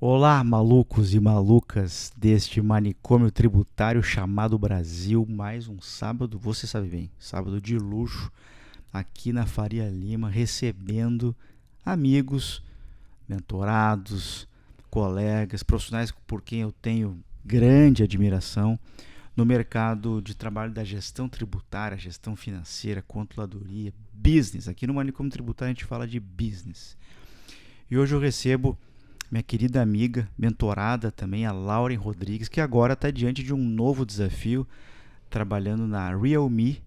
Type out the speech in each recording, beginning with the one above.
Olá, malucos e malucas deste manicômio tributário chamado Brasil. Mais um sábado, você sabe bem, sábado de luxo, aqui na Faria Lima, recebendo amigos, mentorados, colegas, profissionais por quem eu tenho grande admiração no mercado de trabalho da gestão tributária, gestão financeira, controladoria, business. Aqui no manicômio tributário a gente fala de business. E hoje eu recebo minha querida amiga, mentorada também, a Lauren Rodrigues, que agora está diante de um novo desafio, trabalhando na Realme,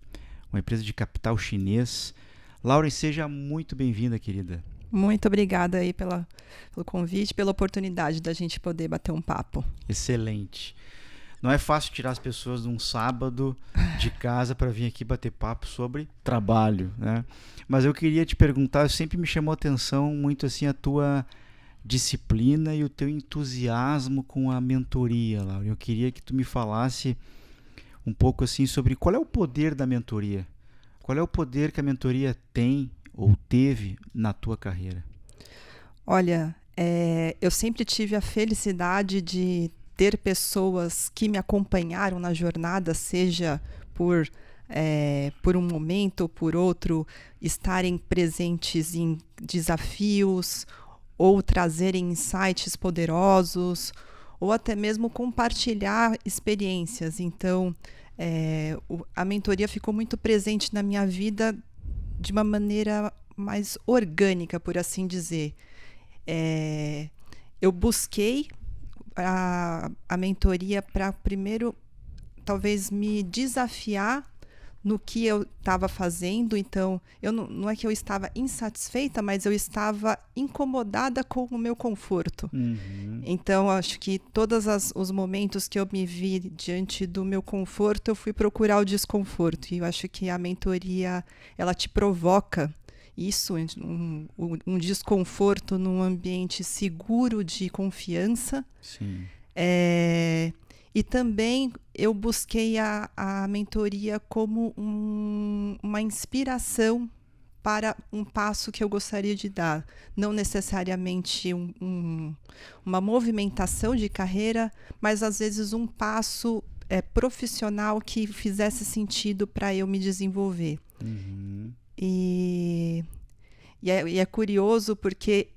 uma empresa de capital chinês. Lauren, seja muito bem-vinda, querida. Muito obrigada aí pelo convite, pela oportunidade da gente poder bater um papo. Excelente. Não é fácil tirar as pessoas de um sábado de casa para vir aqui bater papo sobre trabalho, né? Mas eu queria te perguntar, sempre me chamou a atenção muito assim a tua disciplina e o teu entusiasmo com a mentoria, Laura. Eu queria que tu me falasse um pouco assim sobre qual é o poder da mentoria. Qual é o poder que a mentoria tem ou teve na tua carreira? Olha, eu sempre tive a felicidade de ter pessoas que me acompanharam na jornada, seja por um momento ou por outro, estarem presentes em desafios ou trazerem insights poderosos, ou até mesmo compartilhar experiências. Então, a mentoria ficou muito presente na minha vida de uma maneira mais orgânica, por assim dizer. Eu busquei a mentoria para primeiro, talvez, me desafiar no que eu estava fazendo. Então, não é que eu estava insatisfeita, mas eu estava incomodada com o meu conforto. Uhum. Então, acho que todos os momentos que eu me vi diante do meu conforto, eu fui procurar o desconforto. E eu acho que a mentoria, ela te provoca isso, um desconforto num ambiente seguro de confiança. Sim. E também eu busquei a mentoria como uma inspiração para um passo que eu gostaria de dar. Não necessariamente uma movimentação de carreira, mas às vezes um passo profissional que fizesse sentido para eu me desenvolver. Uhum. E é curioso porque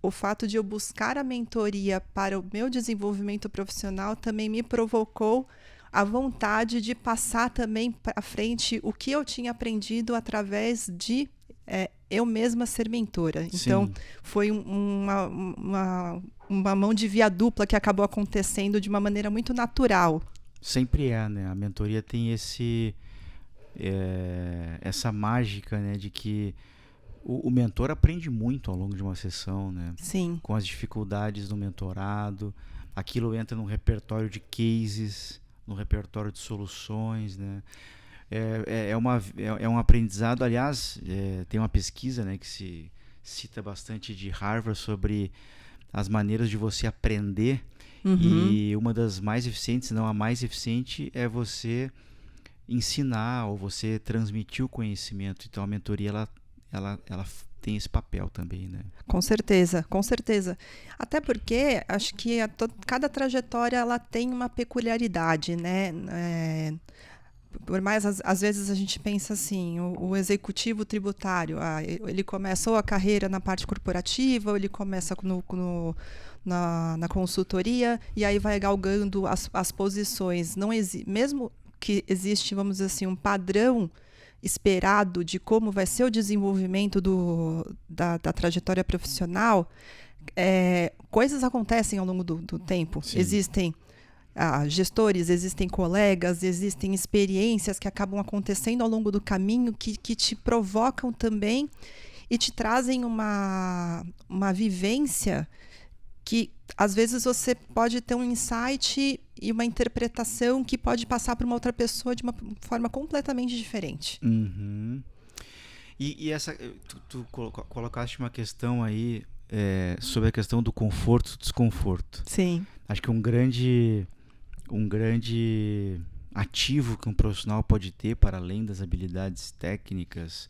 o fato de eu buscar a mentoria para o meu desenvolvimento profissional também me provocou a vontade de passar também para frente o que eu tinha aprendido através de eu mesma ser mentora. Então, Sim. foi uma mão de via dupla que acabou acontecendo de uma maneira muito natural. Sempre é, né? A mentoria tem essa mágica, né, de que o mentor aprende muito ao longo de uma sessão, né? Sim. Com as dificuldades do mentorado, aquilo entra num repertório de cases, num repertório de soluções, né? É um aprendizado, aliás, tem uma pesquisa, né, que se cita bastante de Harvard sobre as maneiras de você aprender, Uhum. e uma das mais eficientes, se não a mais eficiente, é você ensinar ou você transmitir o conhecimento. Então a mentoria ela tem esse papel também, né? Com certeza, com certeza. Até porque acho que cada trajetória ela tem uma peculiaridade, né? Por mais, às vezes a gente pensa assim, o executivo tributário, ele começou a carreira na parte corporativa, ou ele começa na consultoria, e aí vai galgando as posições. Mesmo que existe, vamos dizer assim, um padrão esperado de como vai ser o desenvolvimento da trajetória profissional, coisas acontecem ao longo do tempo. Sim. Existem gestores, existem colegas, existem experiências que acabam acontecendo ao longo do caminho que te provocam também e te trazem uma vivência que às vezes você pode ter um insight e uma interpretação que pode passar para uma outra pessoa de uma forma completamente diferente. Uhum. E essa, tu colocaste uma questão aí sobre a questão do conforto e desconforto. Sim. Acho que um grande ativo que um profissional pode ter, para além das habilidades técnicas,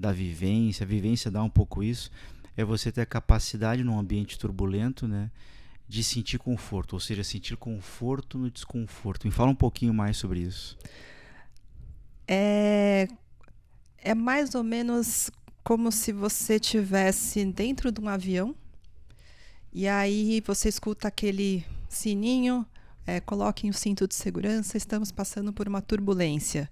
da vivência, a vivência dá um pouco isso, é você ter a capacidade num ambiente turbulento, né, de sentir conforto, ou seja, sentir conforto no desconforto. Me fala um pouquinho mais sobre isso. É, é mais ou menos como se você estivesse dentro de um avião e aí você escuta aquele sininho, coloquem o cinto de segurança, estamos passando por uma turbulência.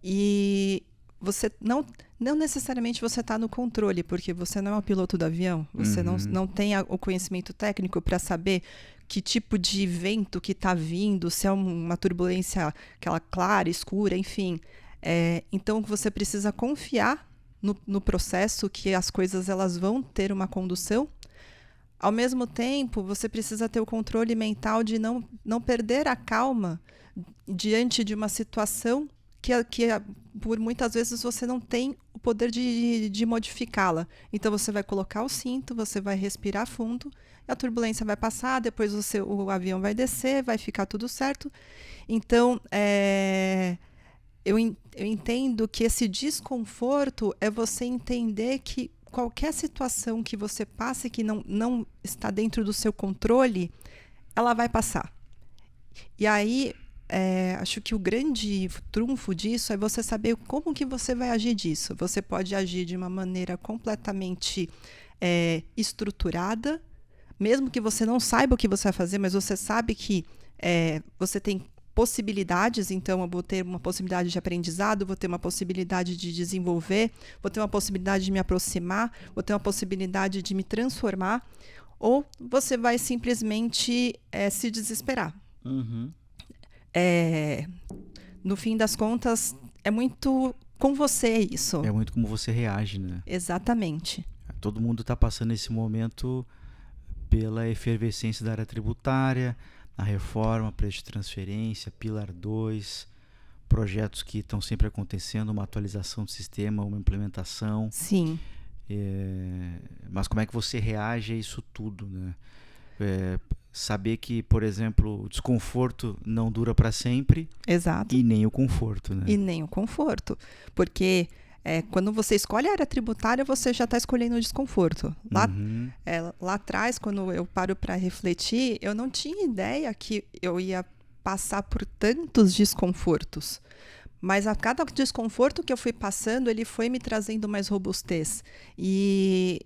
E você não necessariamente você está no controle, porque você não é o piloto do avião, você não tem o conhecimento técnico para saber que tipo de vento que está vindo, se é uma turbulência aquela clara, escura, enfim. Então você precisa confiar no processo, que as coisas elas vão ter uma condução. Ao mesmo tempo, você precisa ter o controle mental de não perder a calma diante de uma situação que por muitas vezes você não tem o poder de modificá-la. Então você vai colocar o cinto, você vai respirar fundo, a turbulência vai passar, depois o avião vai descer, vai ficar tudo certo. Então, eu entendo que esse desconforto é você entender que qualquer situação que você passe que não está dentro do seu controle, ela vai passar. E aí, acho que o grande trunfo disso é você saber como que você vai agir disso. Você pode agir de uma maneira completamente estruturada, mesmo que você não saiba o que você vai fazer, mas você sabe que você tem possibilidades, então eu vou ter uma possibilidade de aprendizado, vou ter uma possibilidade de desenvolver, vou ter uma possibilidade de me aproximar, vou ter uma possibilidade de me transformar, ou você vai simplesmente se desesperar. No fim das contas, é muito com você isso. É muito como você reage, né? Exatamente. Todo mundo está passando esse momento pela efervescência da área tributária, a reforma, preço de transferência, Pilar 2, projetos que estão sempre acontecendo, uma atualização do sistema, uma implementação. Sim. Mas como é que você reage a isso tudo, né? Saber que, por exemplo, o desconforto não dura para sempre. Exato. E nem o conforto, né? E nem o conforto. Porque quando você escolhe a área tributária, você já está escolhendo o desconforto. Lá atrás, quando eu paro para refletir, eu não tinha ideia que eu ia passar por tantos desconfortos. Mas a cada desconforto que eu fui passando, ele foi me trazendo mais robustez. E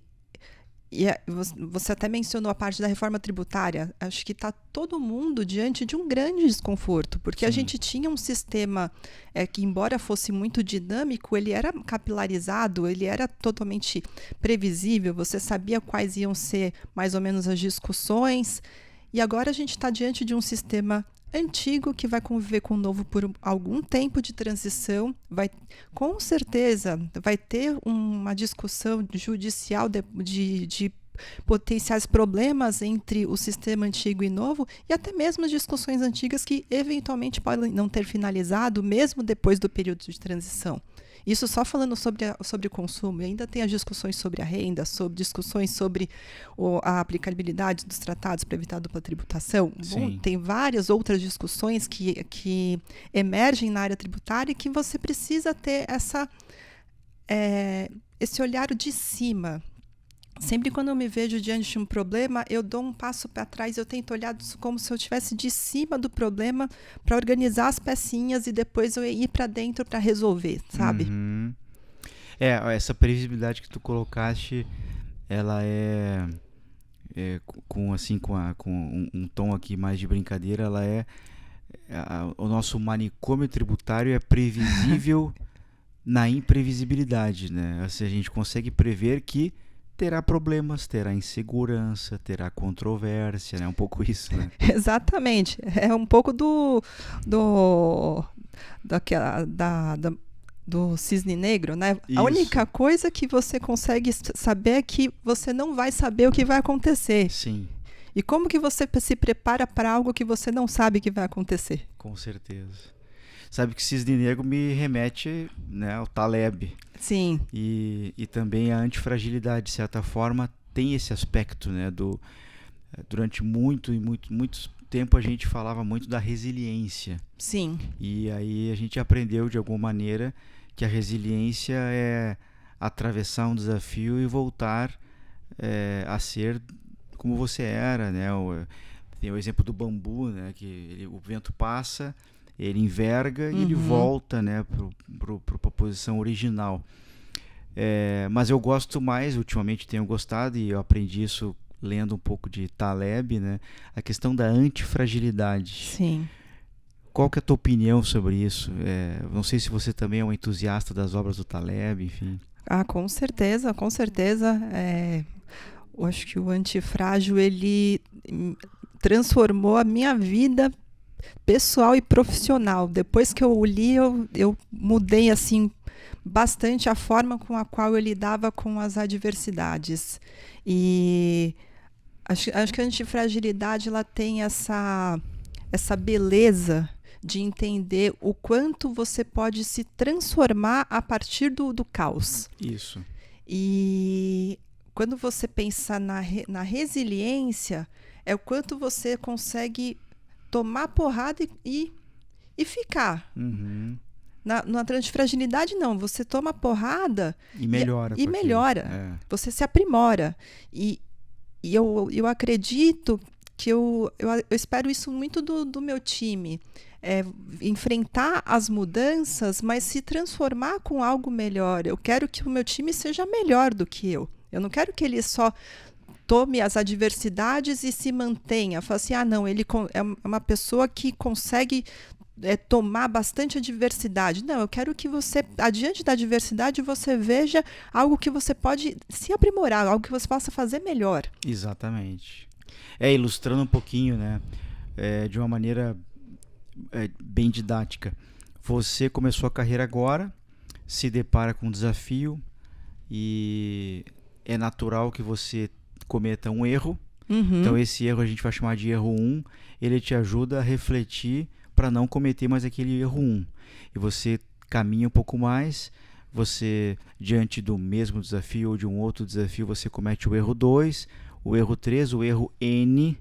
você até mencionou a parte da reforma tributária. Acho que está todo mundo diante de um grande desconforto, porque Sim. A gente tinha um sistema que, embora fosse muito dinâmico, ele era capilarizado, ele era totalmente previsível, você sabia quais iam ser mais ou menos as discussões, e agora a gente está diante de um sistema antigo que vai conviver com o novo por algum tempo de transição, com certeza vai ter uma discussão judicial de potenciais problemas entre o sistema antigo e novo, e até mesmo as discussões antigas que eventualmente podem não ter finalizado mesmo depois do período de transição. Isso só falando sobre o consumo. E ainda tem as discussões sobre a renda, discussões sobre a aplicabilidade dos tratados para evitar dupla tributação. Bom, tem várias outras discussões que emergem na área tributária e que você precisa ter esse olhar de cima. Sempre quando eu me vejo diante de um problema, eu dou um passo para trás, eu tento olhar como se eu estivesse de cima do problema para organizar as pecinhas e depois eu ir para dentro para resolver, sabe? Essa previsibilidade que tu colocaste, ela com um tom aqui mais de brincadeira, o nosso manicômio tributário é previsível na imprevisibilidade, né? Assim, a gente consegue prever que terá problemas, terá insegurança, terá controvérsia, né? Um pouco isso, né? Exatamente. É um pouco do cisne negro, né? Isso. A única coisa que você consegue saber é que você não vai saber o que vai acontecer. Sim. E como que você se prepara para algo que você não sabe que vai acontecer? Com certeza. Sabe que cisne negro me remete, né, ao Taleb. Sim. E também a antifragilidade, de certa forma, tem esse aspecto, né, durante muito tempo a gente falava muito da resiliência. Sim. E aí a gente aprendeu de alguma maneira que a resiliência é atravessar um desafio e voltar a ser como você era, né? Tem o exemplo do bambu, né? Que o vento passa, ele enverga e ele volta, né? Para a posição original. Mas eu gosto mais, ultimamente tenho gostado, e eu aprendi isso lendo um pouco de Taleb, né? A questão da antifragilidade. Sim. Qual que é a tua opinião sobre isso? Não sei se você também é um entusiasta das obras do Taleb, enfim. Com certeza, com certeza. Eu acho que o Antifrágil, ele transformou a minha vida pessoal e profissional. Depois que eu o li, eu mudei assim bastante a forma com a qual eu lidava com as adversidades. E acho que a antifragilidade ela tem essa beleza de entender o quanto você pode se transformar a partir do caos. Isso. E quando você pensa na resiliência, é o quanto você consegue tomar porrada e ficar. Na antifragilidade, não. Você toma porrada e melhora. E melhora. Você se aprimora. E eu acredito que eu espero isso muito do meu time. Enfrentar as mudanças, mas se transformar com algo melhor. Eu quero que o meu time seja melhor do que eu. Eu não quero que ele só tome as adversidades e se mantenha. Fala assim, não, ele é uma pessoa que consegue tomar bastante adversidade. Não, eu quero que você, adiante da adversidade, você veja algo que você pode se aprimorar, algo que você possa fazer melhor. Exatamente. Ilustrando um pouquinho, né? De uma maneira bem didática. Você começou a carreira agora, se depara com um desafio e é natural que você cometa um erro. Então esse erro a gente vai chamar de erro 1. Ele te ajuda a refletir para não cometer mais aquele erro 1. E você caminha um pouco mais, você, diante do mesmo desafio ou de um outro desafio, você comete o erro 2, o erro 3, o erro N,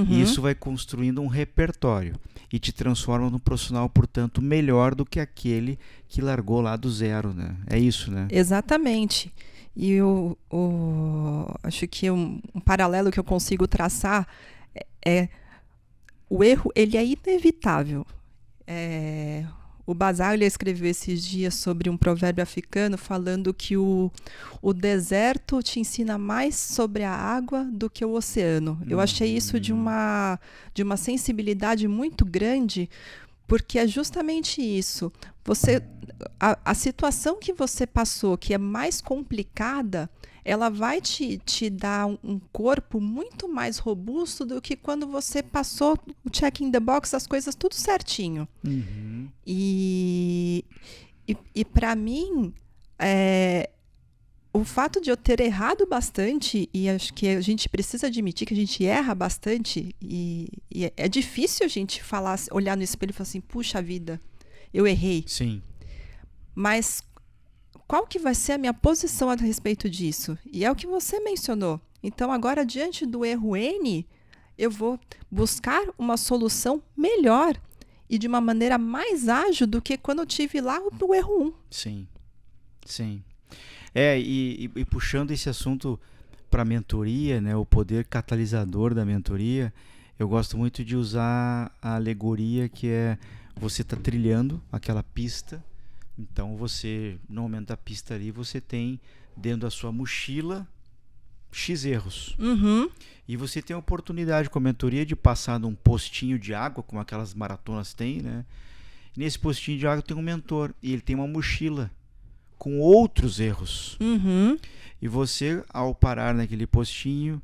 e isso vai construindo um repertório e te transforma num profissional, portanto, melhor do que aquele que largou lá do zero, né? É isso, né? Exatamente. E eu acho que um paralelo que eu consigo traçar o erro, ele é inevitável. O Basaglia escreveu esses dias sobre um provérbio africano falando que o deserto te ensina mais sobre a água do que o oceano. Eu achei isso de uma sensibilidade muito grande, porque é justamente isso. A situação que você passou, que é mais complicada, ela vai te dar um corpo muito mais robusto do que quando você passou o check in the box, as coisas tudo certinho. E para mim, o fato de eu ter errado bastante, e acho que a gente precisa admitir que a gente erra bastante, e é difícil a gente olhar no espelho e falar assim, puxa vida, eu errei. Sim. Mas qual que vai ser a minha posição a respeito disso? E é o que você mencionou. Então, agora, diante do erro N, eu vou buscar uma solução melhor e de uma maneira mais ágil do que quando eu tive lá o erro 1. Sim, sim. E puxando esse assunto para a mentoria, né, o poder catalisador da mentoria, eu gosto muito de usar a alegoria que é você está trilhando aquela pista. Então você, no momento da pista ali, você tem dentro da sua mochila X erros. E você tem a oportunidade com a mentoria de passar num postinho de água, como aquelas maratonas têm, né? E nesse postinho de água tem um mentor e ele tem uma mochila com outros erros. E você, ao parar naquele postinho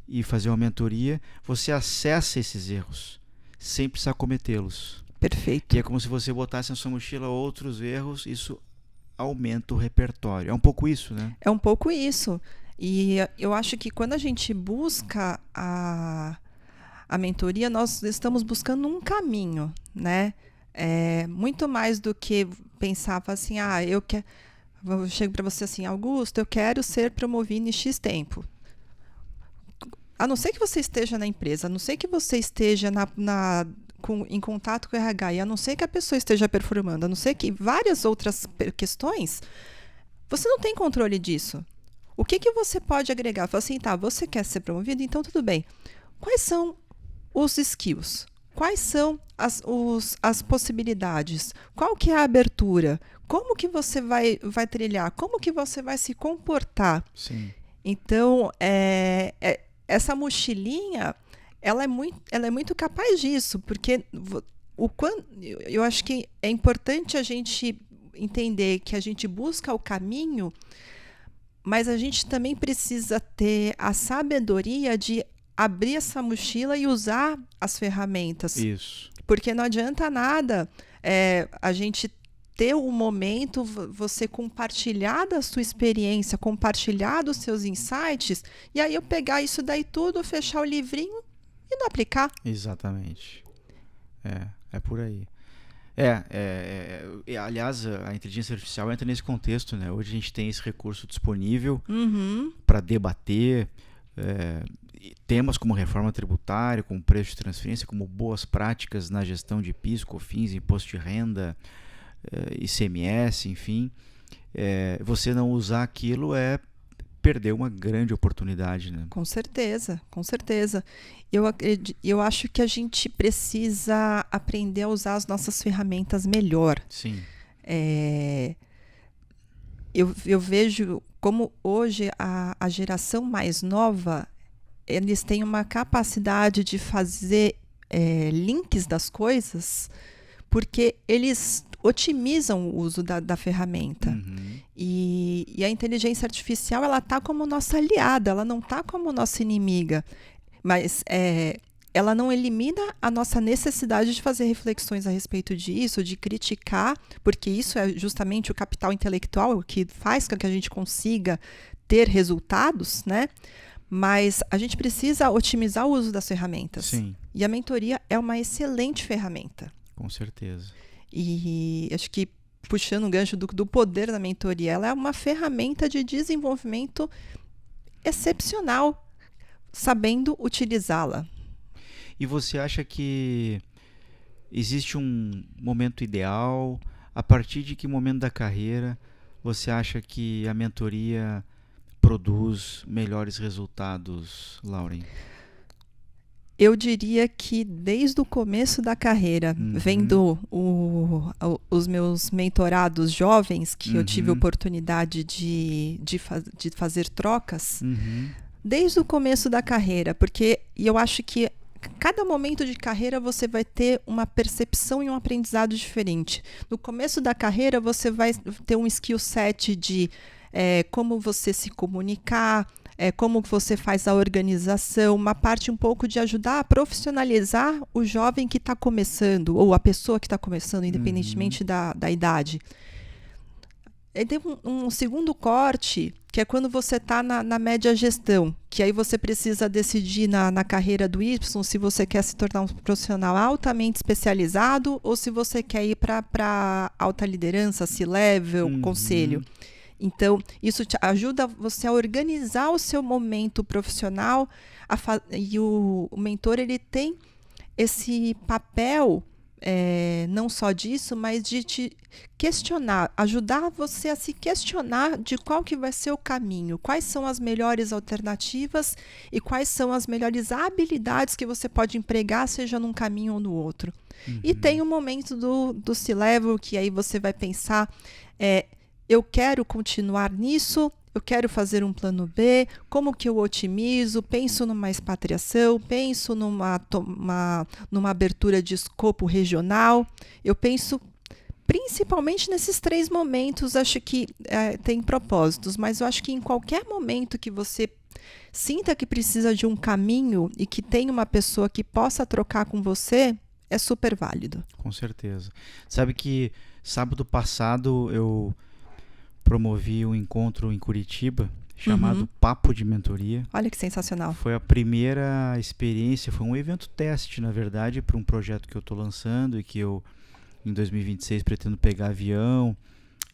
e fazer uma mentoria, você acessa esses erros sem precisar cometê-los. Perfeito. E é como se você botasse na sua mochila outros erros, isso aumenta o repertório. É um pouco isso, né? É um pouco isso. E eu acho que quando a gente busca a mentoria, nós estamos buscando um caminho, né? Muito mais do que pensar assim, eu chego para você assim, Augusto, eu quero ser promovido em X tempo. A não ser que você esteja na empresa, a não ser que você esteja em contato com o RH, e a não ser que a pessoa esteja performando, a não ser que várias outras questões, você não tem controle disso. O que você pode agregar? Fala assim, tá, você quer ser promovido? Então tudo bem. Quais são os skills? Quais são as possibilidades? Qual que é a abertura? Como que você vai trilhar? Como que você vai se comportar? Sim. Então, essa mochilinha, ela é muito capaz disso, porque eu acho que é importante a gente entender que a gente busca o caminho, mas a gente também precisa ter a sabedoria de abrir essa mochila e usar as ferramentas. Isso. Porque não adianta nada a gente ter um momento, você compartilhar da sua experiência, compartilhar dos seus insights, e aí eu pegar isso daí tudo, fechar o livrinho e não aplicar. Exatamente. É por aí. Aliás, a inteligência artificial entra nesse contexto, né? Hoje a gente tem esse recurso disponível para debater temas como reforma tributária, como preço de transferência, como boas práticas na gestão de PIS, COFINS, imposto de renda, ICMS, enfim. Você não usar aquilo é perder uma grande oportunidade, né? Com certeza, com certeza. Eu acho que a gente precisa aprender a usar as nossas ferramentas melhor. Sim. Eu vejo como hoje a geração mais nova, eles têm uma capacidade de fazer links das coisas, porque eles otimizam o uso da ferramenta. Uhum. E a inteligência artificial, ela está como nossa aliada, ela não está como nossa inimiga. Mas ela não elimina a nossa necessidade de fazer reflexões a respeito disso, de criticar, porque isso é justamente o capital intelectual que faz com que a gente consiga ter resultados, né? Mas a gente precisa otimizar o uso das ferramentas. Sim. E a mentoria é uma excelente ferramenta. Com certeza. E acho que, puxando o gancho do poder da mentoria, ela é uma ferramenta de desenvolvimento excepcional, sabendo utilizá-la. E você acha que existe um momento ideal? A partir de que momento da carreira você acha que a mentoria produz melhores resultados, Lauren? Eu diria que desde o começo da carreira, vendo os meus mentorados jovens, que eu tive oportunidade de fazer trocas, desde o começo da carreira, porque eu acho que cada momento de carreira você vai ter uma percepção e um aprendizado diferente. No começo da carreira você vai ter um skill set de como você se comunicar, como você faz a organização, uma parte um pouco de ajudar a profissionalizar o jovem que está começando, ou a pessoa que está começando, independentemente da idade. Aí tem um segundo corte, que é quando você está na média gestão, que aí você precisa decidir na carreira do Y se você quer se tornar um profissional altamente especializado ou se você quer ir para alta liderança, C-level, conselho. Então, isso te ajuda você a organizar o seu momento profissional e o mentor ele tem esse papel, não só disso, mas de te questionar, ajudar você a se questionar de qual que vai ser o caminho, quais são as melhores alternativas e quais são as melhores habilidades que você pode empregar, seja num caminho ou no outro. E tem o momento do C-level, que aí você vai pensar... eu quero continuar nisso, eu quero fazer um plano B, como que eu otimizo, penso numa expatriação, penso numa abertura de escopo regional, eu penso principalmente nesses 3 momentos, acho que tem propósitos, mas eu acho que em qualquer momento que você sinta que precisa de um caminho e que tem uma pessoa que possa trocar com você, é super válido. Com certeza. Sabe que sábado passado eu promovi um encontro em Curitiba chamado Papo de Mentoria. Olha que sensacional. Foi a primeira experiência, foi um evento teste, na verdade, para um projeto que eu estou lançando e que eu, em 2026, pretendo pegar avião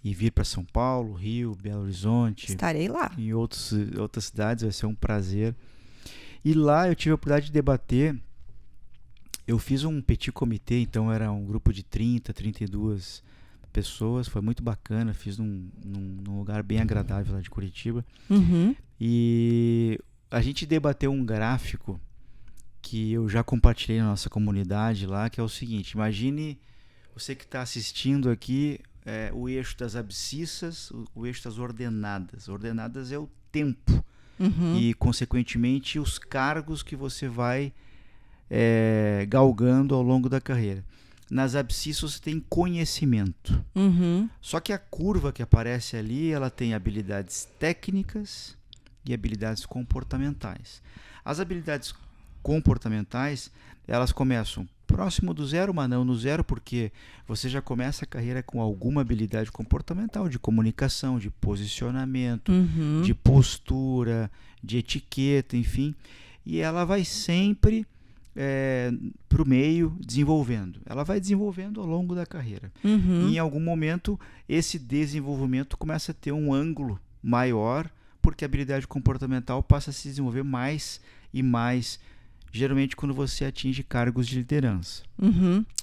e vir para São Paulo, Rio, Belo Horizonte. Estarei lá. Em outras cidades, vai ser um prazer. E lá eu tive a oportunidade de debater. Eu fiz um petit comitê, então era um grupo de 32 pessoas, foi muito bacana, fiz num lugar bem agradável lá de Curitiba. Uhum. E a gente debateu um gráfico que eu já compartilhei na nossa comunidade lá, que é o seguinte: imagine você que está assistindo aqui o eixo das abscissas, o eixo das ordenadas. Ordenadas é o tempo e, consequentemente, os cargos que você vai galgando ao longo da carreira. Nas abscissas você tem conhecimento. Só que a curva que aparece ali, ela tem habilidades técnicas e habilidades comportamentais. As habilidades comportamentais, elas começam próximo do zero, mas não no zero, porque você já começa a carreira com alguma habilidade comportamental, de comunicação, de posicionamento, de postura, de etiqueta, enfim. E ela vai sempre para o meio desenvolvendo. Ela vai desenvolvendo ao longo da carreira. E em algum momento, esse desenvolvimento começa a ter um ângulo maior, porque a habilidade comportamental passa a se desenvolver mais e mais, geralmente quando você atinge cargos de liderança.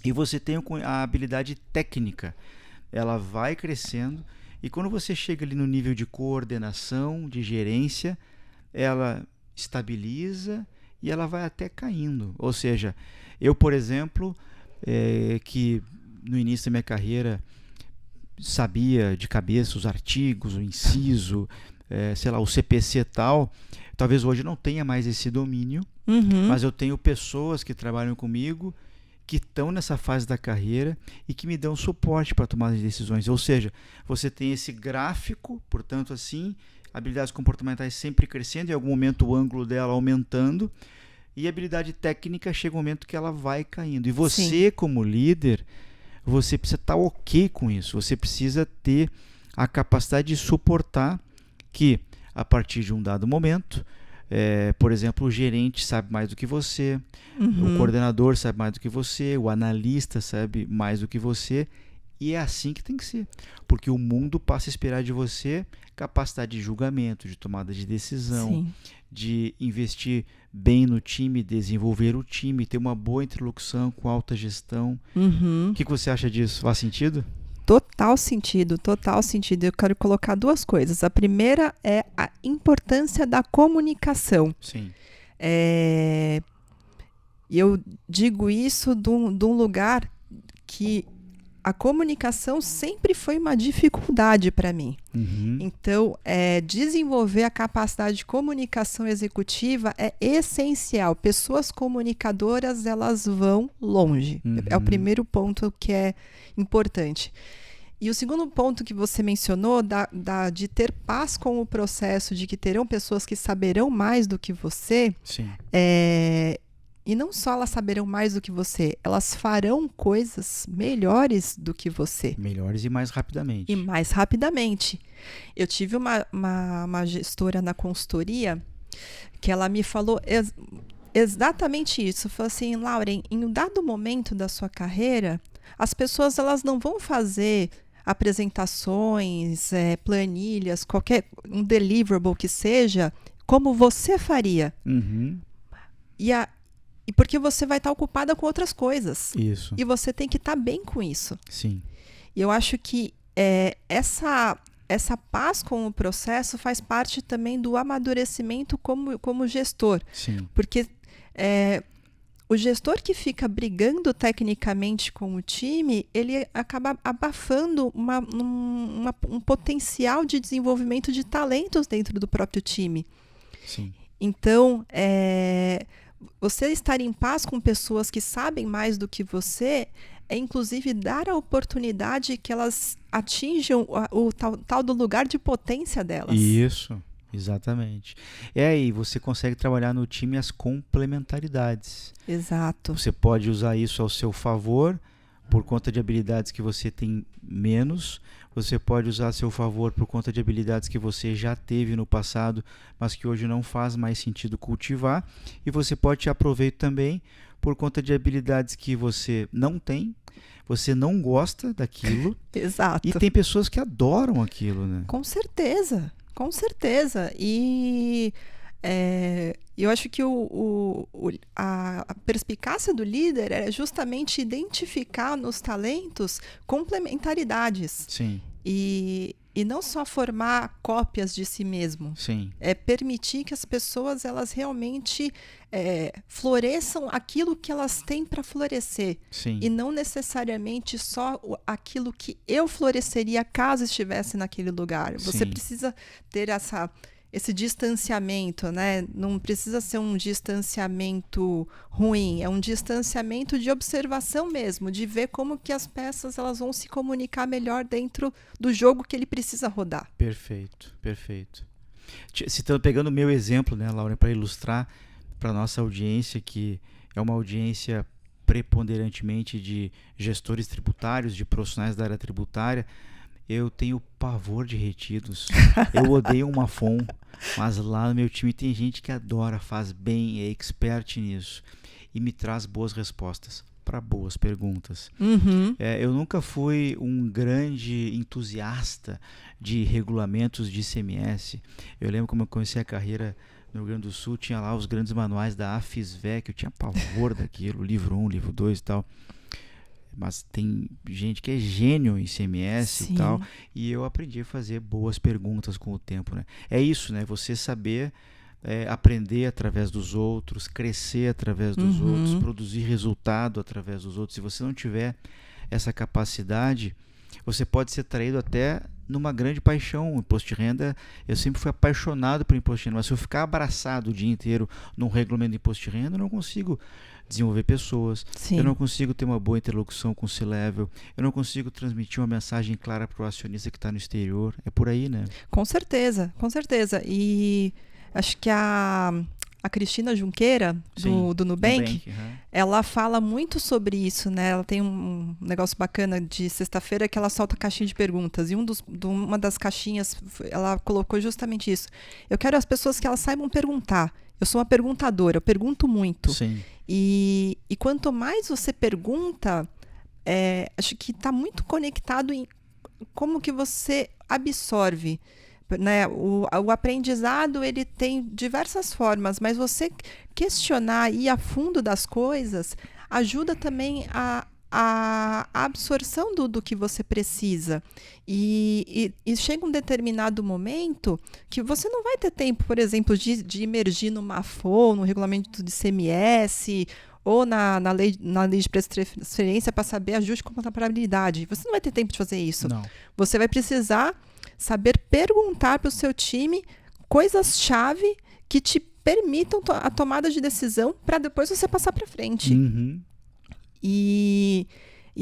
E você tem a habilidade técnica. Ela vai crescendo e quando você chega ali no nível de coordenação, de gerência, ela estabiliza e ela vai até caindo. Ou seja, eu, por exemplo, que no início da minha carreira sabia de cabeça os artigos, o inciso, sei lá, o CPC e tal, talvez hoje não tenha mais esse domínio, mas eu tenho pessoas que trabalham comigo que estão nessa fase da carreira e que me dão suporte para tomar as decisões. Ou seja, você tem esse gráfico, portanto, assim, habilidades comportamentais sempre crescendo, em algum momento o ângulo dela aumentando, e a habilidade técnica chega um momento que ela vai caindo. E você, como líder, você precisa estar ok com isso. Você precisa ter a capacidade de suportar que, a partir de um dado momento, por exemplo, o gerente sabe mais do que você, o coordenador sabe mais do que você, o analista sabe mais do que você, e é assim que tem que ser, porque o mundo passa a esperar de você capacidade de julgamento, de tomada de decisão, de investir bem no time, desenvolver o time, ter uma boa interlocução com alta gestão. O que você acha disso? Faz sentido? Total sentido, total sentido. Eu quero colocar duas coisas. A primeira é a importância da comunicação. Sim. Eu digo isso de um lugar que a comunicação sempre foi uma dificuldade para mim. Então, desenvolver a capacidade de comunicação executiva é essencial. Pessoas comunicadoras, elas vão longe. É o primeiro ponto que é importante. E o segundo ponto que você mencionou, de ter paz com o processo, de que terão pessoas que saberão mais do que você, Sim. E não só elas saberão mais do que você, elas farão coisas melhores do que você. Melhores e mais rapidamente. E mais rapidamente. Eu tive uma gestora na consultoria que ela me falou exatamente isso. Falou assim, Lauren, em um dado momento da sua carreira, as pessoas elas não vão fazer apresentações, planilhas, qualquer um deliverable que seja, como você faria. E porque você vai estar ocupada com outras coisas. Isso. E você tem que estar bem com isso. Sim. E eu acho que essa paz com o processo faz parte também do amadurecimento como gestor. Sim. Porque o gestor que fica brigando tecnicamente com o time, ele acaba abafando um potencial de desenvolvimento de talentos dentro do próprio time. Sim. Então, você estar em paz com pessoas que sabem mais do que você é, inclusive, dar a oportunidade que elas atinjam o tal do lugar de potência delas. Isso, exatamente. E você consegue trabalhar no time as complementaridades. Exato. Você pode usar isso ao seu favor, por conta de habilidades que você tem menos. Você pode usar a seu favor por conta de habilidades que você já teve no passado, mas que hoje não faz mais sentido cultivar. E você pode te aproveitar também por conta de habilidades que você não tem, você não gosta daquilo. Exato. E tem pessoas que adoram aquilo, né? Com certeza, com certeza. E E eu acho que a perspicácia do líder é justamente identificar nos talentos complementaridades. Sim. E não só formar cópias de si mesmo. Sim. É permitir que as pessoas elas realmente floresçam aquilo que elas têm para florescer. Sim. E não necessariamente só aquilo que eu floresceria caso estivesse naquele lugar. Você Sim. precisa ter esse distanciamento, né? Não precisa ser um distanciamento ruim, é um distanciamento de observação mesmo, de ver como que as peças elas vão se comunicar melhor dentro do jogo que ele precisa rodar. Perfeito, perfeito. Pegando o meu exemplo, né, Laura, para ilustrar para nossa audiência, que é uma audiência preponderantemente de gestores tributários, de profissionais da área tributária, eu tenho pavor de retidos. Eu odeio uma FON, mas lá no meu time tem gente que adora, faz bem, é expert nisso e me traz boas respostas para boas perguntas. Uhum. Eu nunca fui um grande entusiasta de regulamentos de ICMS. Eu lembro como eu comecei a carreira no Rio Grande do Sul, tinha lá os grandes manuais da AFISVE, que eu tinha pavor daquilo, livro 1, livro 2 e tal. Mas tem gente que é gênio em ICMS Sim. e tal, e eu aprendi a fazer boas perguntas com o tempo, né? É isso, né? Você saber aprender através dos outros, crescer através dos outros, produzir resultado através dos outros. Se você não tiver essa capacidade, você pode ser traído até numa grande paixão. O imposto de renda, eu sempre fui apaixonado por imposto de renda, mas se eu ficar abraçado o dia inteiro num regulamento de imposto de renda, eu não consigo desenvolver pessoas. Sim. Eu não consigo ter uma boa interlocução com o C-Level, eu não consigo transmitir uma mensagem clara para o acionista que está no exterior. É por aí, né? Com certeza, com certeza. E acho que a Cristina Junqueira, do Nubank, ela fala muito sobre isso, né? Ela tem um negócio bacana de sexta-feira que ela solta caixinha de perguntas. E uma das caixinhas, ela colocou justamente isso. Eu quero as pessoas que elas saibam perguntar. Eu sou uma perguntadora, eu pergunto muito. Sim. E quanto mais você pergunta, acho que está muito conectado em como que você absorve. Né? O aprendizado ele tem diversas formas, mas você questionar e ir a fundo das coisas ajuda também a absorção do que você precisa. E chega um determinado momento que você não vai ter tempo, por exemplo, de imergir no MAFO, no regulamento de ICMS, ou na lei de preço de transferência para saber ajuste com comparabilidade. Você não vai ter tempo de fazer isso. Não. Você vai precisar saber perguntar para o seu time coisas-chave que te permitam a tomada de decisão para depois você passar para frente. Uhum. E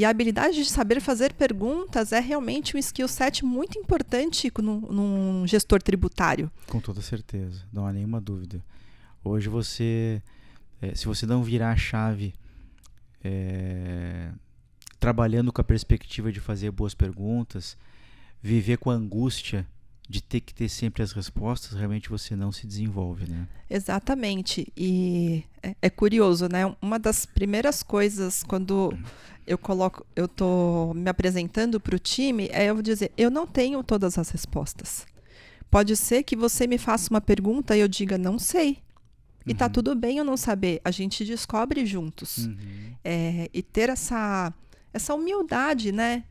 a habilidade de saber fazer perguntas é realmente um skill set muito importante num gestor tributário. Com toda certeza, não há nenhuma dúvida. Hoje você, se você não virar a chave trabalhando com a perspectiva de fazer boas perguntas, viver com a angústia de ter que ter sempre as respostas, realmente você não se desenvolve, né? Exatamente. E é curioso, né? Uma das primeiras coisas quando eu estou me apresentando para o time, eu vou dizer, eu não tenho todas as respostas. Pode ser que você me faça uma pergunta e eu diga, não sei. E tá tudo bem eu não saber. A gente descobre juntos. E ter essa humildade, né?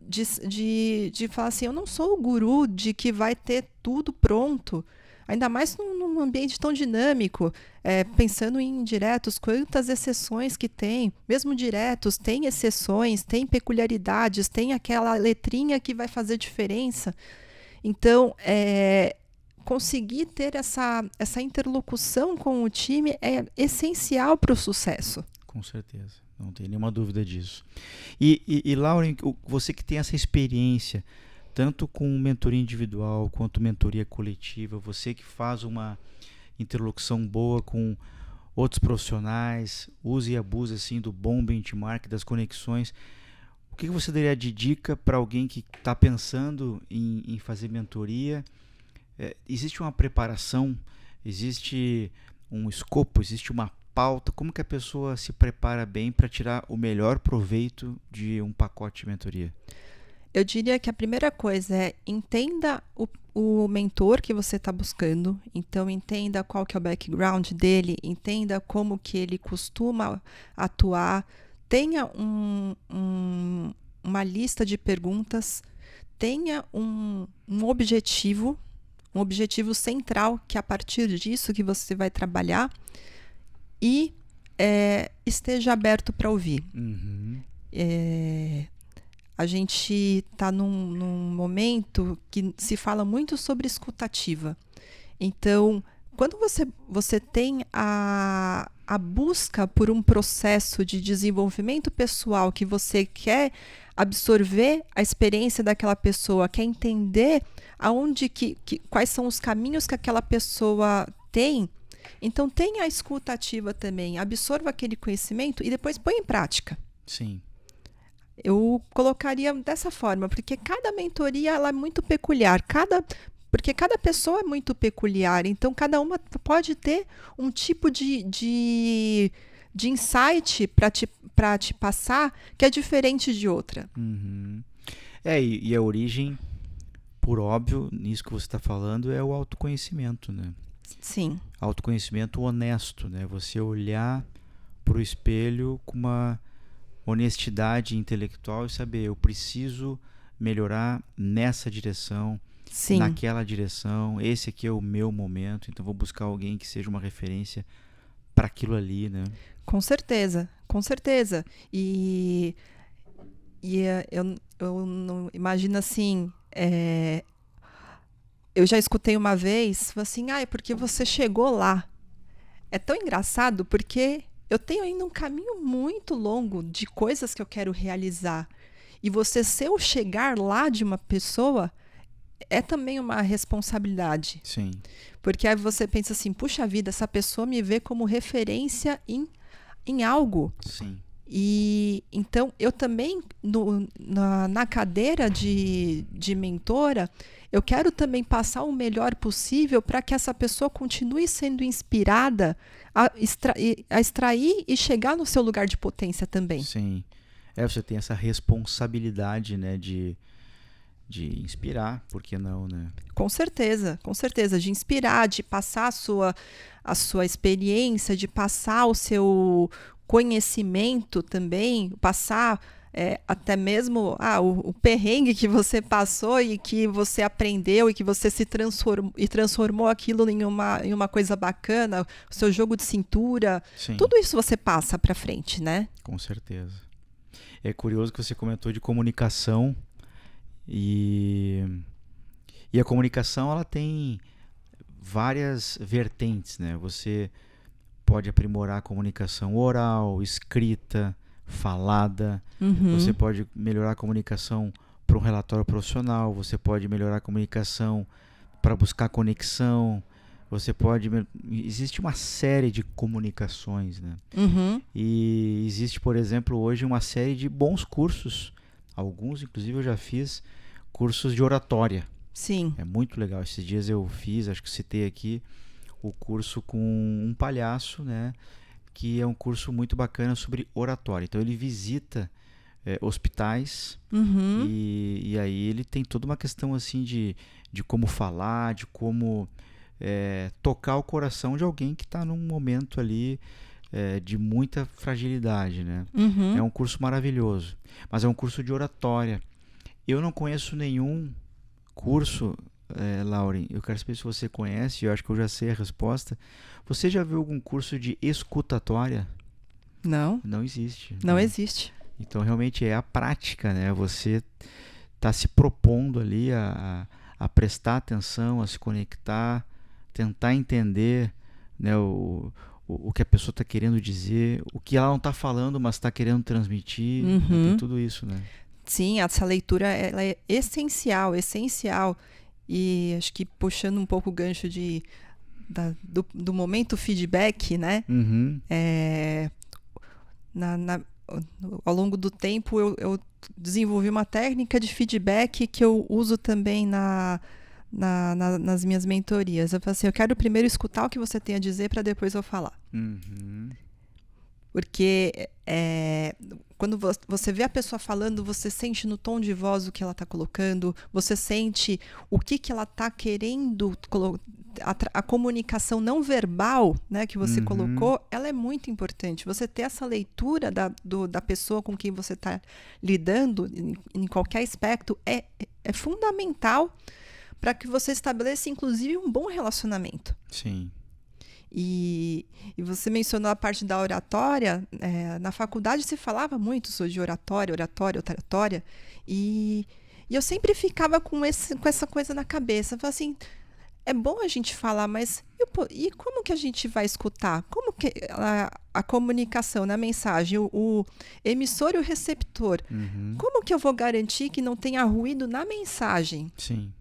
De falar assim, eu não sou o guru de que vai ter tudo pronto, ainda mais num ambiente tão dinâmico, pensando em diretos, quantas exceções que tem, mesmo diretos, tem exceções, tem peculiaridades, tem aquela letrinha que vai fazer diferença. Então, conseguir ter essa interlocução com o time é essencial para o sucesso. Com certeza. Não tem nenhuma dúvida disso. E Lauren, você que tem essa experiência, tanto com mentoria individual quanto mentoria coletiva, você que faz uma interlocução boa com outros profissionais, usa e abusa assim, do bom benchmark, das conexões, o que você daria de dica para alguém que está pensando em fazer mentoria? Existe uma preparação? Existe um escopo? Existe uma pauta? Como que a pessoa se prepara bem para tirar o melhor proveito de um pacote de mentoria? Eu diria que a primeira coisa é entenda o mentor que você está buscando. Então, entenda qual que é o background dele, entenda como que ele costuma atuar. Tenha uma lista de perguntas, tenha um objetivo central, que é a partir disso que você vai trabalhar, e esteja aberto para ouvir. Uhum. A gente está num momento que se fala muito sobre escutativa. Então, quando você tem a busca por um processo de desenvolvimento pessoal, que você quer absorver a experiência daquela pessoa, quer entender quais são os caminhos que aquela pessoa tem, então tenha a escuta ativa também, absorva aquele conhecimento e depois põe em prática. Sim. Eu colocaria dessa forma, porque cada mentoria ela é muito peculiar, porque cada pessoa é muito peculiar, então cada uma pode ter um tipo de insight para te passar que é diferente de outra. Uhum. E a origem, por óbvio, nisso que você está falando, é o autoconhecimento, né? Sim. Autoconhecimento honesto, né? Você olhar para o espelho com uma honestidade intelectual e saber, eu preciso melhorar nessa direção, Sim. naquela direção, esse aqui é o meu momento, então vou buscar alguém que seja uma referência para aquilo ali, né? Com certeza, com certeza. E eu não imagino assim, eu já escutei uma vez, assim, é porque você chegou lá. É tão engraçado porque eu tenho ainda um caminho muito longo de coisas que eu quero realizar. E se eu chegar lá de uma pessoa, é também uma responsabilidade. Sim. Porque aí você pensa assim, puxa vida, essa pessoa me vê como referência em algo. Sim. E então eu também, na cadeira de mentora, eu quero também passar o melhor possível para que essa pessoa continue sendo inspirada a extrair e chegar no seu lugar de potência também. Sim. Você tem essa responsabilidade, né, de inspirar, por que não, né? Com certeza, de inspirar, de passar a sua experiência, de passar o seu conhecimento também, passar até mesmo o perrengue que você passou e que você aprendeu e que você se transformou aquilo em uma coisa bacana, o seu jogo de cintura. Sim. Tudo isso você passa para frente, né? Com certeza. É curioso que você comentou de comunicação e a comunicação ela tem várias vertentes, né? Você pode aprimorar a comunicação oral, escrita, falada. Uhum. Você pode melhorar a comunicação para um relatório profissional. Você pode melhorar a comunicação para buscar conexão. Você pode... Existe uma série de comunicações, né? Uhum. E existe, por exemplo, hoje uma série de bons cursos. Alguns, inclusive, eu já fiz cursos de oratória. Sim. É muito legal. Esses dias eu fiz, acho que citei aqui, o curso com um palhaço, né? Que é um curso muito bacana sobre oratória. Então ele visita hospitais. Uhum. E aí ele tem toda uma questão assim de como falar, de como tocar o coração de alguém que está num momento ali de muita fragilidade, né? Uhum. É um curso maravilhoso, mas é um curso de oratória. Eu não conheço nenhum curso, Lauren, eu quero saber se você conhece, eu acho que eu já sei a resposta. Você já viu algum curso de escutatória? Não. Não existe. Não né? existe. Então realmente é a prática, né? Você está se propondo ali a prestar atenção, a se conectar, tentar entender, né, o que a pessoa está querendo dizer, o que ela não está falando, mas está querendo transmitir. Uhum. Tem tudo isso, né? Sim, essa leitura ela é essencial. E acho que puxando um pouco o gancho do momento feedback, né? Uhum. Ao longo do tempo eu desenvolvi uma técnica de feedback que eu uso também nas minhas mentorias. Eu falo assim, eu quero primeiro escutar o que você tem a dizer para depois eu falar. Uhum. Porque quando você vê a pessoa falando, você sente no tom de voz o que ela está colocando, você sente o que ela está querendo a comunicação não verbal, né, que você colocou, ela é muito importante. Você ter essa leitura da pessoa com quem você está lidando, em qualquer aspecto, é fundamental para que você estabeleça, inclusive, um bom relacionamento. Sim. E você mencionou a parte da oratória. Na faculdade se falava muito sobre oratória, e eu sempre ficava com essa coisa na cabeça. Eu falava assim, é bom a gente falar, mas e como que a gente vai escutar? Como que a comunicação, na mensagem, o emissor e o receptor, como que eu vou garantir que não tenha ruído na mensagem? Sim.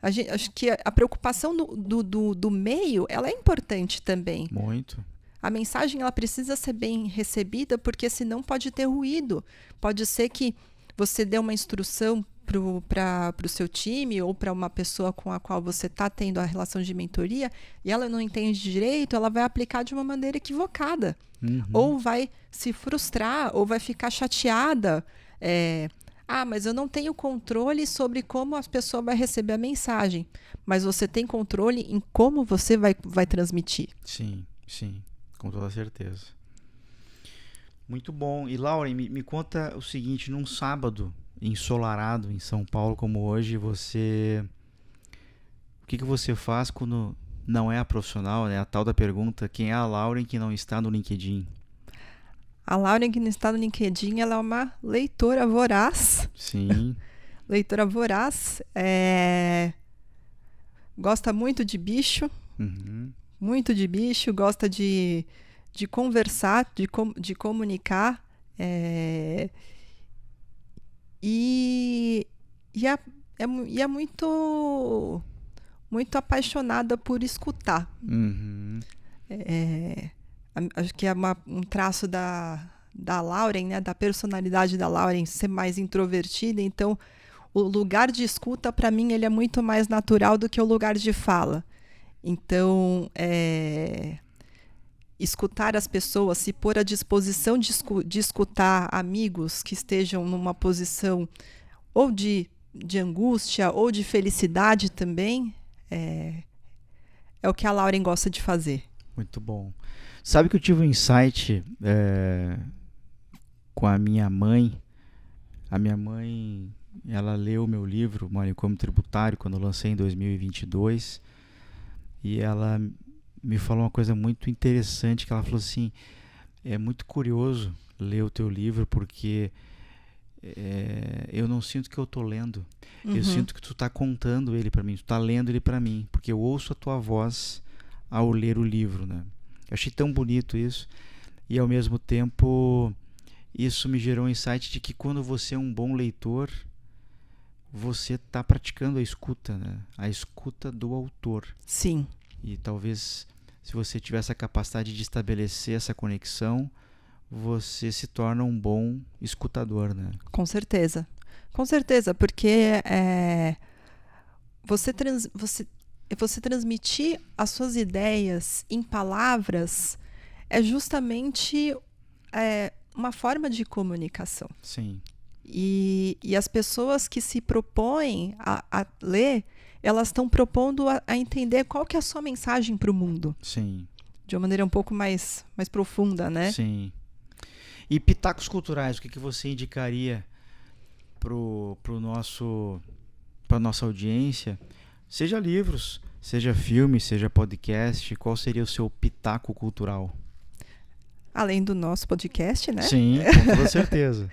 Acho que a preocupação do meio, ela é importante também. Muito. A mensagem, ela precisa ser bem recebida, porque senão pode ter ruído. Pode ser que você dê uma instrução para o seu time ou para uma pessoa com a qual você está tendo a relação de mentoria e ela não entende direito, ela vai aplicar de uma maneira equivocada. Ou vai se frustrar, ou vai ficar chateada. Mas eu não tenho controle sobre como a pessoa vai receber a mensagem. Mas você tem controle em como você vai transmitir. Sim, com toda certeza. Muito bom. E Lauren, me conta o seguinte, num sábado ensolarado em São Paulo como hoje, o que você faz quando não é a profissional, né? A tal da pergunta, quem é a Lauren que não está no LinkedIn? A Lauren, que não está no LinkedIn, ela é uma leitora voraz. Sim. Leitora voraz. Gosta muito de bicho. Muito de bicho. Gosta de conversar, de comunicar. E é muito, muito apaixonada por escutar. Acho que é um traço da Lauren, né, da personalidade da Lauren, ser mais introvertida. Então, o lugar de escuta, para mim, ele é muito mais natural do que o lugar de fala. Então, escutar as pessoas, se pôr à disposição de escutar amigos que estejam numa posição ou de angústia ou de felicidade também, é o que a Lauren gosta de fazer. Muito bom. Sabe que eu tive um insight com a minha mãe. A minha mãe, ela leu o meu livro, Manicômio Tributário, quando eu lancei em 2022. E ela me falou uma coisa muito interessante, que ela falou assim, é muito curioso ler o teu livro, porque eu não sinto que eu tô lendo. Eu sinto que tu tá contando ele para mim, tu tá lendo ele para mim, porque eu ouço a tua voz ao ler o livro, né? Eu achei tão bonito isso, e ao mesmo tempo isso me gerou um insight de que quando você é um bom leitor, você está praticando a escuta, né? A escuta do autor. Sim. E talvez, se você tiver essa capacidade de estabelecer essa conexão, você se torna um bom escutador, né? Com certeza, porque você transmitir as suas ideias em palavras é justamente uma forma de comunicação. Sim. E as pessoas que se propõem a ler, elas estão propondo a entender qual que é a sua mensagem para o mundo. Sim. De uma maneira um pouco mais profunda, né? Sim. E pitacos culturais, o que você indicaria para nossa audiência? Seja livros, seja filme, seja podcast, qual seria o seu pitaco cultural? Além do nosso podcast, né? Sim, com toda certeza.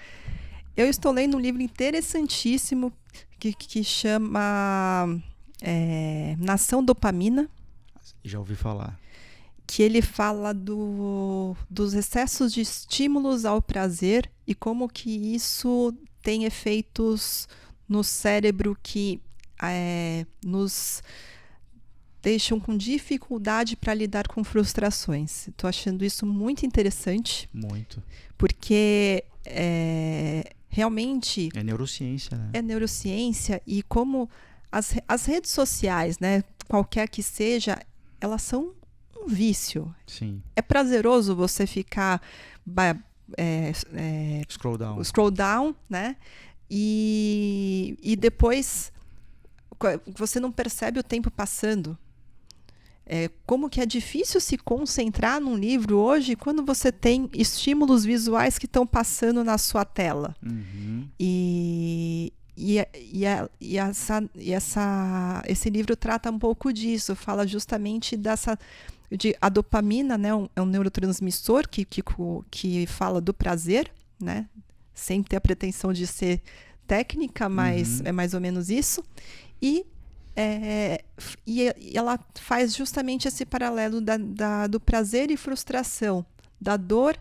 Eu estou lendo um livro interessantíssimo que chama Nação Dopamina. Já ouvi falar. Que ele fala dos excessos de estímulos ao prazer e como que isso tem efeitos no cérebro que nos deixam com dificuldade para lidar com frustrações. Estou achando isso muito interessante. Muito. Porque realmente... É neurociência, né? É neurociência, e como as redes sociais, né, qualquer que seja, elas são um vício. Sim. É prazeroso você ficar Scroll down, né? E depois você não percebe o tempo passando. Como que é difícil se concentrar num livro hoje quando você tem estímulos visuais que estão passando na sua tela. Uhum. Esse livro trata um pouco disso, fala justamente a dopamina, né? É um neurotransmissor que fala do prazer, né? Sem ter a pretensão de ser técnica, mas é mais ou menos isso. E ela faz justamente esse paralelo do prazer e frustração, da dor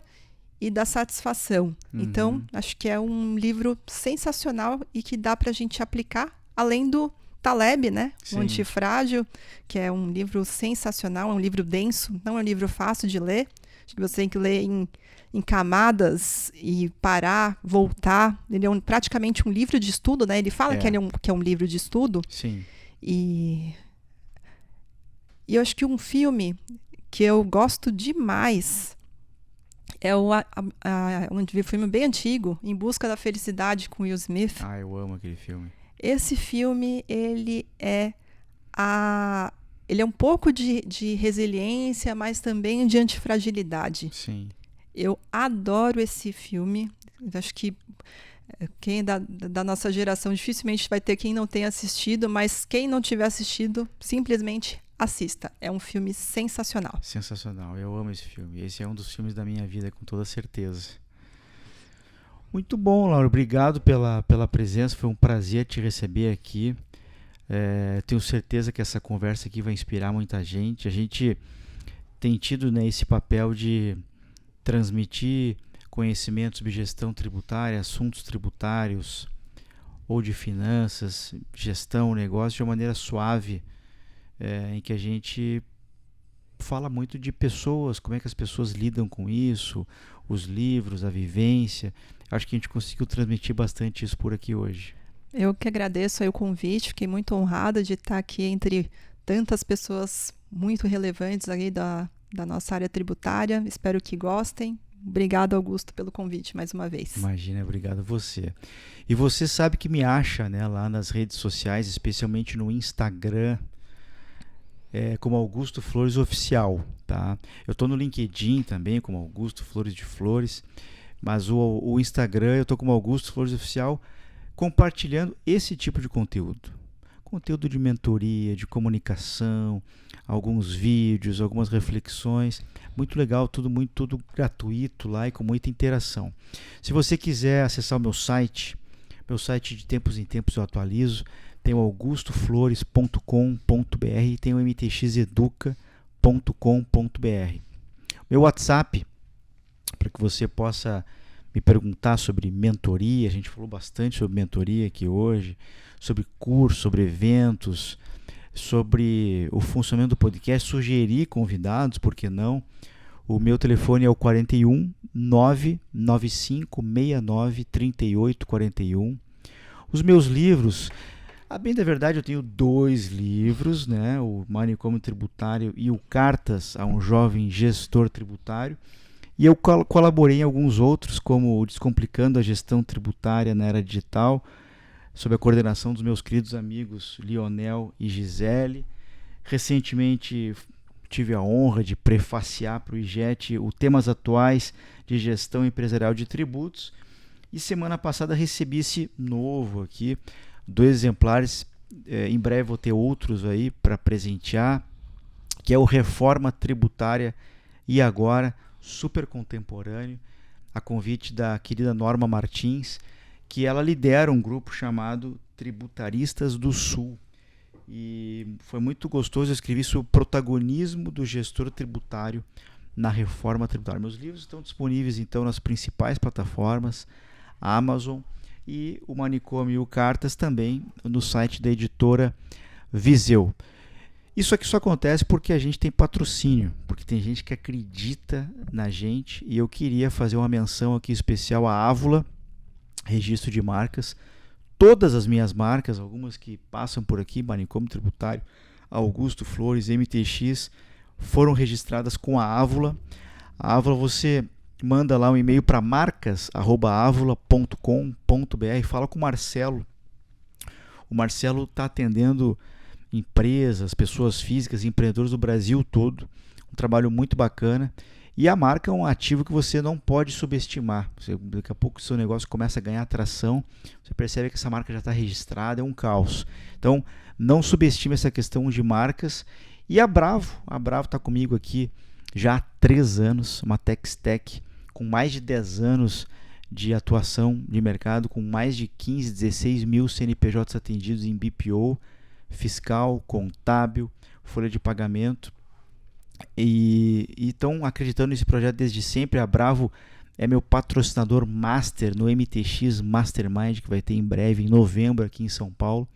e da satisfação. Então, acho que é um livro sensacional e que dá para a gente aplicar, além do Taleb, né? Sim. O Antifrágil, que é um livro sensacional, é um livro denso, não é um livro fácil de ler. Acho que você tem que ler em camadas e parar, voltar. Ele é praticamente um livro de estudo, né? Ele fala que é um livro de estudo. Sim. E eu acho que um filme que eu gosto demais é um filme bem antigo, Em Busca da Felicidade, com Will Smith. Eu amo aquele filme. Esse filme, ele é um pouco de resiliência, mas também de antifragilidade. Sim. Eu adoro esse filme. Acho que quem da nossa geração dificilmente vai ter quem não tenha assistido, mas quem não tiver assistido, simplesmente assista. É um filme sensacional. Sensacional. Eu amo esse filme. Esse é um dos filmes da minha vida, com toda certeza. Muito bom, Laura. Obrigado pela presença. Foi um prazer te receber aqui. Tenho certeza que essa conversa aqui vai inspirar muita gente. A gente tem tido, né, esse papel de transmitir conhecimentos sobre gestão tributária, assuntos tributários ou de finanças, gestão, negócio, de uma maneira suave, em que a gente fala muito de pessoas, como é que as pessoas lidam com isso, os livros, a vivência. Acho que a gente conseguiu transmitir bastante isso por aqui hoje. Eu que agradeço aí o convite, fiquei muito honrada de estar aqui entre tantas pessoas muito relevantes aí da nossa área tributária. Espero que gostem. Obrigado, Augusto, pelo convite mais uma vez. Imagina, obrigado a você. E você sabe que me acha, né, lá nas redes sociais, especialmente no Instagram, como Augusto Flores Oficial, tá? Eu estou no LinkedIn também, como Augusto Flores de Flores, mas o Instagram eu estou como Augusto Flores Oficial, compartilhando esse tipo de conteúdo. Conteúdo de mentoria, de comunicação, alguns vídeos, algumas reflexões. Muito legal, tudo gratuito lá e com muita interação. Se você quiser acessar o meu site de tempos em tempos eu atualizo, tem o augustoflores.com.br e tem o mtxeduca.com.br. Meu WhatsApp, para que você possa me perguntar sobre mentoria, a gente falou bastante sobre mentoria aqui hoje, sobre curso, sobre eventos, sobre o funcionamento do podcast, sugerir convidados, por que não? O meu telefone é o 41 995 69 38 41. Os meus livros, a bem da verdade eu tenho 2 livros, né? O Manicômio Tributário e o Cartas a um Jovem Gestor Tributário. E eu colaborei em alguns outros, como o Descomplicando a Gestão Tributária na Era Digital, sob a coordenação dos meus queridos amigos Lionel e Gisele. Recentemente tive a honra de prefaciar para o IJET o Temas Atuais de Gestão Empresarial de Tributos. E semana passada recebi esse novo aqui, 2 exemplares. Em breve vou ter outros aí para presentear, que é o Reforma Tributária e Agora, super contemporâneo, a convite da querida Norma Martins, que ela lidera um grupo chamado Tributaristas do Sul. E foi muito gostoso, eu escrevi sobre o protagonismo do gestor tributário na reforma tributária. Meus livros estão disponíveis então nas principais plataformas, a Amazon e o Manicômio e o Cartas também no site da editora Viseu. Isso aqui só acontece porque a gente tem patrocínio, porque tem gente que acredita na gente, e eu queria fazer uma menção aqui especial à Ávula, registro de marcas. Todas as minhas marcas, algumas que passam por aqui, Manicômio Tributário, Augusto Flores, MTX, foram registradas com a Ávula. A Ávula, você manda lá um e-mail para marcas@avula.com.br, fala com o Marcelo. O Marcelo está atendendo empresas, pessoas físicas, empreendedores do Brasil todo. Um trabalho muito bacana. E a marca é um ativo que você não pode subestimar. Daqui a pouco o seu negócio começa a ganhar atração, você percebe que essa marca já está registrada, é um caos. Então, não subestime essa questão de marcas. E a Bravo está comigo aqui já há 3 anos, uma Tech com mais de 10 anos de atuação de mercado, com mais de 15, 16 mil CNPJs atendidos em BPO, fiscal, contábil, folha de pagamento. E estão acreditando nesse projeto desde sempre. A Bravo é meu patrocinador master no MTX Mastermind, que vai ter em breve, em novembro, aqui em São Paulo.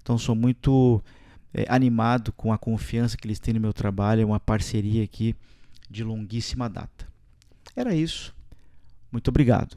Então sou muito animado com a confiança que eles têm no meu trabalho. É uma parceria aqui de longuíssima data. Era isso. Muito obrigado.